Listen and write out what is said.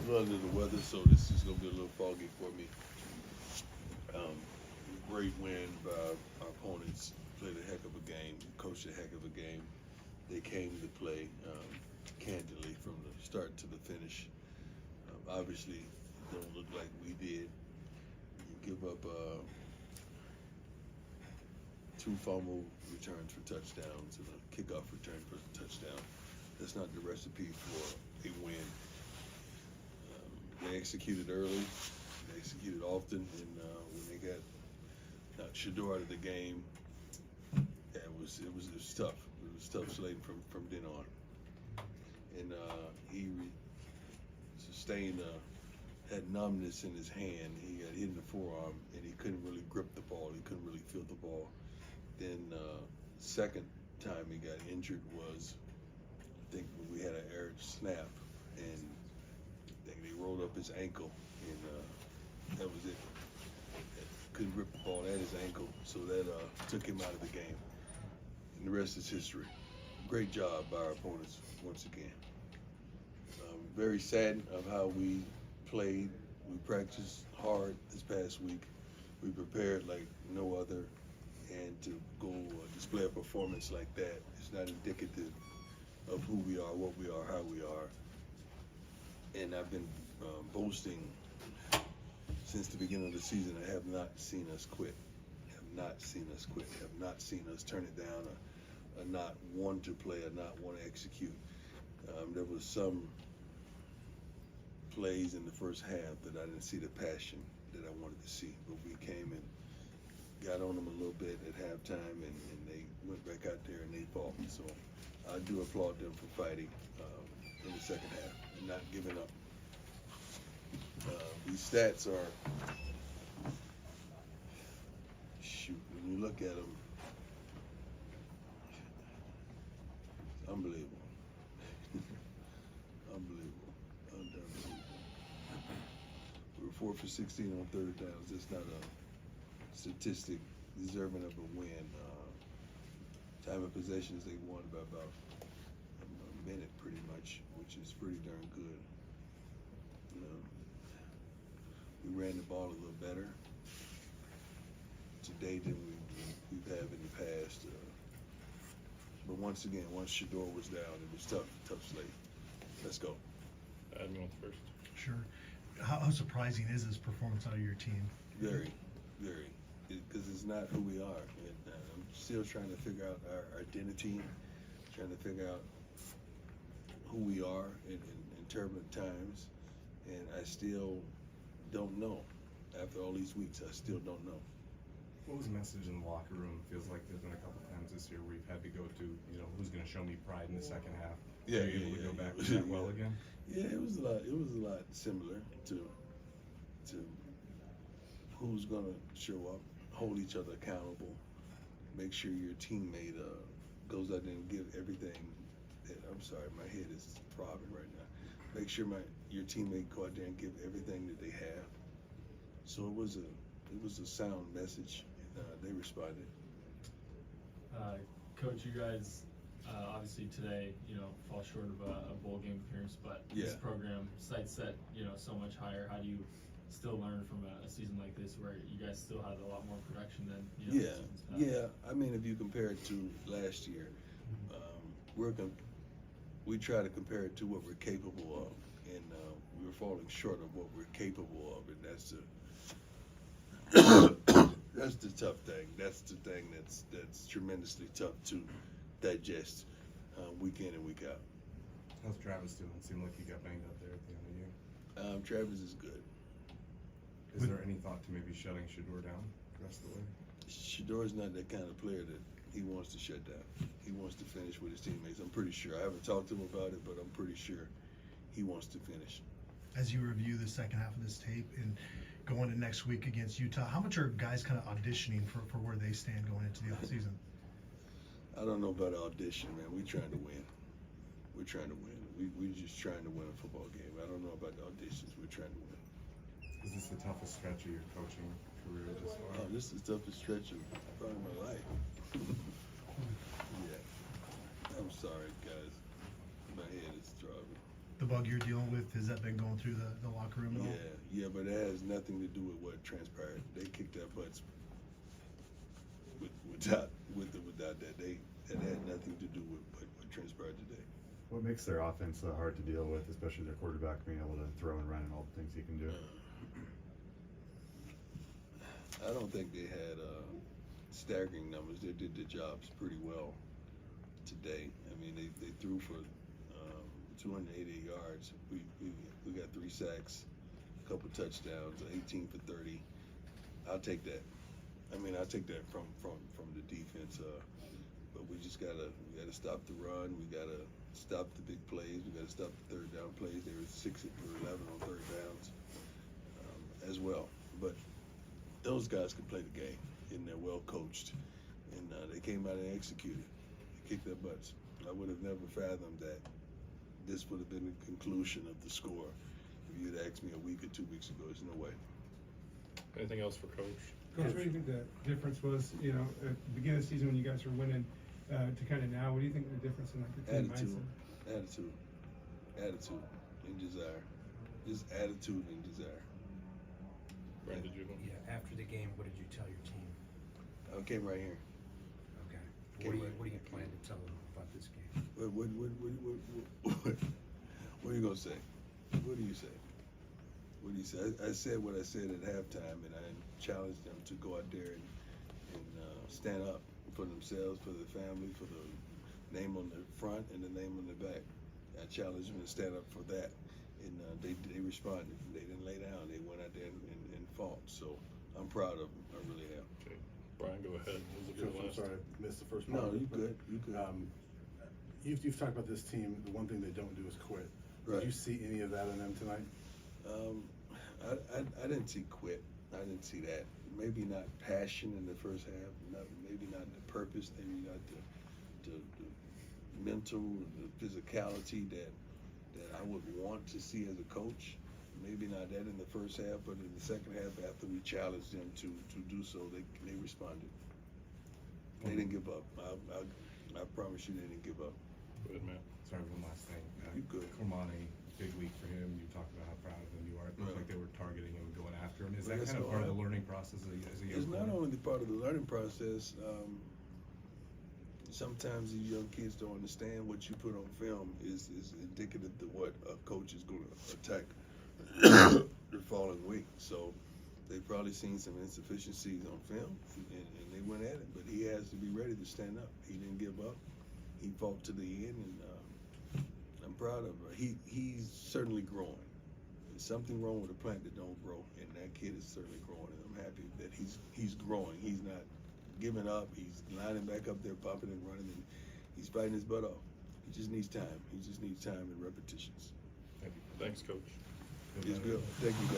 I'm under the weather, so this is going to be a little foggy for me. Great win by our opponents. Played a heck of a game, coached a heck of a game. They came to play candidly from the start to the finish. Obviously, it don't look like we did. You give up 2 fumble returns for touchdowns and a kickoff return for a touchdown. That's not the recipe for a win. They executed early. They executed often, and when they got Shedeur out of the game, it was tough. It was tough sledding from then on. And he sustained had numbness in his hand. He got hit in the forearm, and he couldn't really grip the ball. He couldn't really feel the ball. Then second time he got injured was, I think, when we had an air snap, and I think they rolled up his ankle, and that was it. Couldn't grip the ball at his ankle, so that took him out of the game. And the rest is history. Great job by our opponents once again. Very saddened of how we played. We practiced hard this past week. We prepared like no other, and to go display a performance like that is not indicative of who we are, what we are, how we are. And I've been boasting since the beginning of the season. I have not seen us quit. Have not seen us quit. Have not seen us turn it down, or not want to play, or not want to execute. There was some plays in the first half that I didn't see the passion that I wanted to see, but we came and got on them a little bit at halftime, and they went back out there and they fought. So I do applaud them for fighting in the second half and not giving up. These stats are, shoot, when you look at them, it's unbelievable. Unbelievable. We were 4 for 16 on third downs. It's not a statistic deserving of a win. Time of possessions, they won by about a minute pretty much, which is pretty darn good. We ran the ball a little better today than we've had in the past. But once again, once Shedeur was down, it was tough slate. Let's go. Adam wants first. Sure. How surprising is this performance out of your team? Very, very. Because it's not who we are. And, I'm still trying to figure out our identity, trying to figure out who we are in turbulent times. And I still don't know. After all these weeks, I still don't know. What was the message in the locker room? Feels like there's been a couple times this year where you've had to go to, who's going to show me pride in the second half. Yeah, Are you able to go back to that well again? Yeah, it was a lot similar to who's going to show up, hold each other accountable, make sure your teammate goes out there and give everything. I'm sorry, my head is throbbing right now. Make sure your teammate go out there and give everything that they have. So it was a sound message, and they responded. Coach, you guys obviously today, fall short of a bowl game appearance, but this program sights set, so much higher. How do you still learn from a season like this, where you guys still had a lot more production than seasons past? Yeah. I mean, if you compare it to last year, we try to compare it to what we're capable of, and we were falling short of what we're capable of, and that's the tough thing. That's the thing that's tremendously tough to digest week in and week out. How's Travis doing? It seemed like he got banged up there at the end of the game. Travis is good. Is there any thought to maybe shutting Shedeur down the rest of the way? Shedeur's not that kind of player that he wants to shut down. He wants to finish with his teammates. I'm pretty sure. I haven't talked to him about it, but I'm pretty sure he wants to finish. As you review the second half of this tape and going to next week against Utah, how much are guys kind of auditioning for where they stand going into the offseason? I don't know about audition, man. We're trying to win. We're trying to win. We're just trying to win a football game. I don't know about the auditions. We're trying to win. Is this the toughest stretch of your coaching career this far? Oh, this is the toughest stretch of probably my life. Yeah. I'm sorry, guys. My head is throbbing. the bug you're dealing with? Has that been going through the locker room at all? Yeah, but it has nothing to do with what transpired. They kicked their butts without that. That had nothing to do with what transpired today. What makes their offense hard to deal with, especially their quarterback being able to throw and run and all the things he can do? I don't think they had staggering numbers. They did their jobs pretty well today. I mean, they threw for 288 yards. We got 3 sacks, a couple touchdowns, 18 for 30. I'll take that. I mean, I'll take that from the defense. But we gotta stop the run. We gotta stop the big plays. We gotta stop the third down plays. They were 6 for 11 on third downs as well. But those guys can play the game, and they're well coached, and they came out and executed. They kicked their butts. I would have never fathomed that this would have been the conclusion of the score if you'd asked me a week or 2 weeks ago. There's no way. Anything else for Coach? Coach, what do you think the difference was, at the beginning of the season when you guys were winning to kind of now? What do you think the difference in like the team mindset? Attitude and desire. Just attitude and desire. Brandon, did you go? Yeah, after the game, what did you tell your team? I came right here. Okay. What do you plan to tell them about this game? What are you gonna say? What do you say? What do you say? I said what I said at halftime, and I challenged them to go out there and stand up for themselves, for their family, for the name on the front and the name on the back. I challenged them to stand up for that, and they responded. They didn't lay down. They went out there and fought. So I'm proud of them. I really am. Okay. Brian, go ahead. What was Coach, your I'm last? sorry I missed the first part. No, you good. You good. You've talked about this team. The one thing they don't do is quit. Right. Did you see any of that in them tonight? I didn't see quit. I didn't see that. Maybe not passion in the first half. Maybe not the purpose. Maybe not the mental, the physicality that I would want to see as a coach. Maybe not that in the first half, but in the second half, after we challenged them to do so, they responded. They didn't give up. I promise you, they didn't give up. Go ahead, Matt. Sorry, one last thing. You good. Cormani, big week for him. You talked about how proud of him you are. It looked Right. like they were targeting him and going after him. Is Well, that that's kind of all part of right. the learning process as a young It's not player? only part of the learning process. Sometimes these young kids don't understand what you put on film is indicative to what a coach is going to attack the following week. So they've probably seen some insufficiencies on film, and they went at it. But he has to be ready to stand up. He didn't give up. He fought to the end, and I'm proud of him. He's certainly growing. There's something wrong with a plant that don't grow, and that kid is certainly growing. And I'm happy that he's growing. He's not giving up. He's lining back up there, popping and running, and he's fighting his butt off. He just needs time. He just needs time and repetitions. Thanks, Coach. He's good. Thank you, guys.